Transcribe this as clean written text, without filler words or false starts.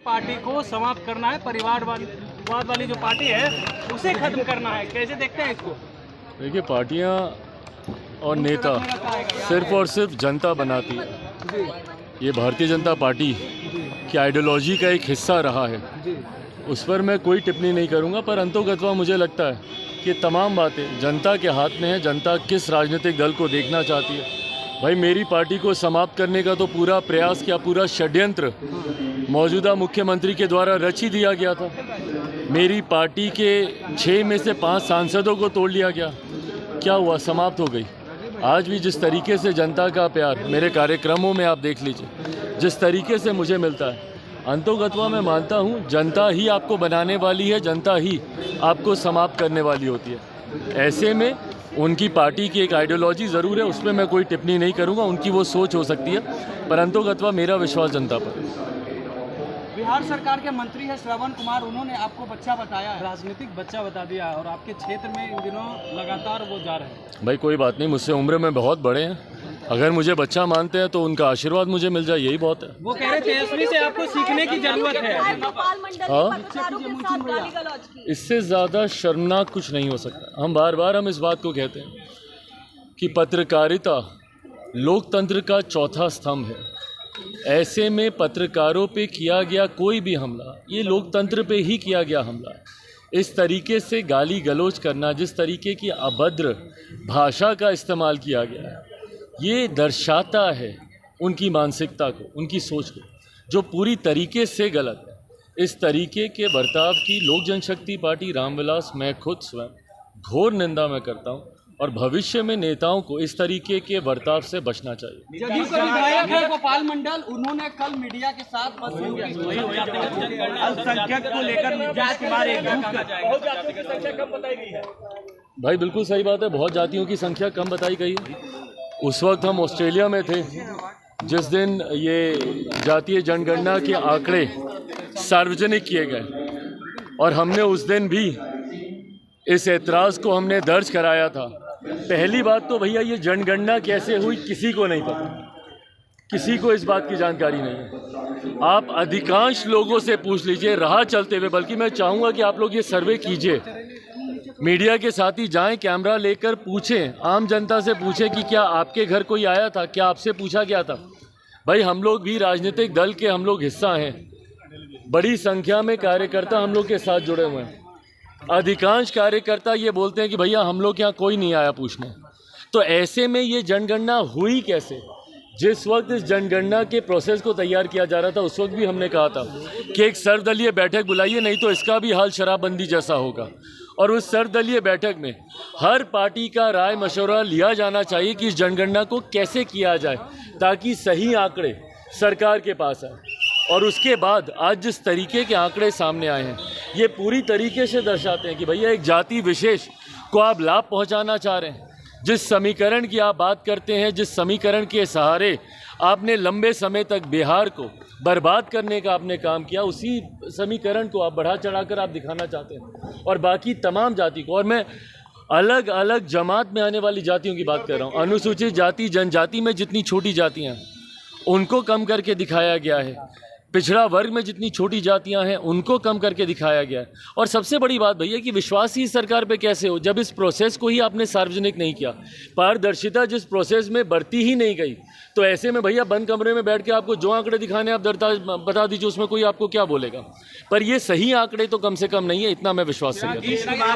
Party को समाप्त करना है, परिवारवाद वाली जो पार्टी है उसे खत्म करना है, कैसे देखते हैं इसको? देखिए, पार्टियां और नेता सिर्फ और सिर्फ जनता बनाती है। ये भारतीय जनता पार्टी की आइडियोलॉजी का एक हिस्सा रहा है, उस पर मैं कोई टिप्पणी नहीं करूंगा। पर अंतोगत्वा मुझे लगता है कि तमाम बातें जनता के हाथ में है। जनता किस राजनीतिक दल को देखना चाहती है। भाई, मेरी पार्टी को समाप्त करने का तो पूरा प्रयास किया, पूरा षड्यंत्र मौजूदा मुख्यमंत्री के द्वारा रच ही दिया गया था। मेरी पार्टी के 6 में से 5 सांसदों को तोड़ लिया गया। क्या हुआ? समाप्त हो गई। आज भी जिस तरीके से जनता का प्यार मेरे कार्यक्रमों में आप देख लीजिए, जिस तरीके से मुझे मिलता है, अंतोगत्वा मैं मानता हूँ जनता ही आपको बनाने वाली है, जनता ही आपको समाप्त करने वाली होती है। ऐसे में उनकी पार्टी की एक आइडियोलॉजी ज़रूर है, उसमें मैं कोई टिप्पणी नहीं करूँगा। उनकी वो सोच हो सकती है, पर अंतोगत्वा मेरा विश्वास जनता पर है। बिहार सरकार के मंत्री है श्रवण कुमार, उन्होंने आपको बच्चा बताया है, राजनीतिक बच्चा बता दिया, और आपके क्षेत्र में इन दिनों लगातार वो जा रहे हैं। भाई, कोई बात नहीं, मुझसे उम्र में बहुत बड़े हैं। अगर मुझे बच्चा मानते हैं तो उनका आशीर्वाद मुझे मिल जाए, यही बहुत है। वो कह रहे तेजस्वी से आपको सीखने की जरूरत है। इससे ज़्यादा शर्मनाक कुछ नहीं हो सकता। हम बार बार इस बात को कहते हैं कि पत्रकारिता लोकतंत्र का चौथा स्तंभ है। ऐसे में पत्रकारों पे किया गया कोई भी हमला, ये लोकतंत्र पे ही किया गया हमला है। इस तरीके से गाली गलौज करना, जिस तरीके की अभद्र भाषा का इस्तेमाल किया गया है, ये दर्शाता है उनकी मानसिकता को, उनकी सोच को, जो पूरी तरीके से गलत है। इस तरीके के बर्ताव की लोक जनशक्ति पार्टी रामविलास, मैं खुद स्वयं घोर निंदा मैं करता हूँ, और भविष्य में नेताओं को इस तरीके के बर्ताव से बचना चाहिए। जदयू के विधायक है गोपाल मंडल, उन्होंने कल मीडिया के साथ अल्पसंख्यक को लेकर भाई, बिल्कुल सही बात है, बहुत जातियों की संख्या कम बताई गई है। उस वक्त हम ऑस्ट्रेलिया में थे जिस दिन ये जातीय जनगणना के आंकड़े सार्वजनिक किए गए, और हमने उस दिन भी इस ऐतराज़ को हमने दर्ज कराया था। पहली बात तो भैया, ये जनगणना कैसे हुई किसी को नहीं पता, किसी को इस बात की जानकारी नहीं है। आप अधिकांश लोगों से पूछ लीजिए राह चलते हुए, बल्कि मैं चाहूँगा कि आप लोग ये सर्वे कीजिए, मीडिया के साथ ही जाएं, कैमरा लेकर पूछें, आम जनता से पूछें कि क्या आपके घर कोई आया था, क्या आपसे पूछा गया था। भाई, हम लोग भी राजनीतिक दल के हम लोग हिस्सा हैं, बड़ी संख्या में कार्यकर्ता हम लोग के साथ जुड़े हुए हैं। अधिकांश कार्यकर्ता ये बोलते हैं कि भैया हम लोग यहाँ कोई नहीं आया पूछने। तो ऐसे में ये जनगणना हुई कैसे? जिस वक्त इस जनगणना के प्रोसेस को तैयार किया जा रहा था, उस वक्त भी हमने कहा था कि एक सर्वदलीय बैठक बुलाइए, नहीं तो इसका भी हाल शराबबंदी जैसा होगा। और उस सर्वदलीय बैठक में हर पार्टी का राय मशवरा लिया जाना चाहिए कि इस जनगणना को कैसे किया जाए, ताकि सही आंकड़े सरकार के पास आए। और उसके बाद आज जिस तरीके के आंकड़े सामने आए हैं, ये पूरी तरीके से दर्शाते हैं कि भैया एक जाति विशेष को आप लाभ पहुंचाना चाह रहे हैं। जिस समीकरण की आप बात करते हैं, जिस समीकरण के सहारे आपने लंबे समय तक बिहार को बर्बाद करने का आपने काम किया, उसी समीकरण को आप बढ़ा चढ़ाकर आप दिखाना चाहते हैं। और बाकी तमाम जाति को, और मैं अलग अलग जमात में आने वाली जातियों की बात कर रहा हूँ, अनुसूचित जाति जनजाति में जितनी छोटी जातियाँ हैं उनको कम करके दिखाया गया है, पिछड़ा वर्ग में जितनी छोटी जातियां हैं उनको कम करके दिखाया गया है। और सबसे बड़ी बात भैया कि विश्वास ही सरकार पे कैसे हो जब इस प्रोसेस को ही आपने सार्वजनिक नहीं किया। पारदर्शिता जिस प्रोसेस में बढ़ती ही नहीं गई, तो ऐसे में भैया बंद कमरे में बैठ के आपको जो आंकड़े दिखाने आप बता दीजिए, उसमें कोई आपको क्या बोलेगा। पर ये सही आंकड़े तो कम से कम नहीं है, इतना मैं विश्वास से कहता हूं।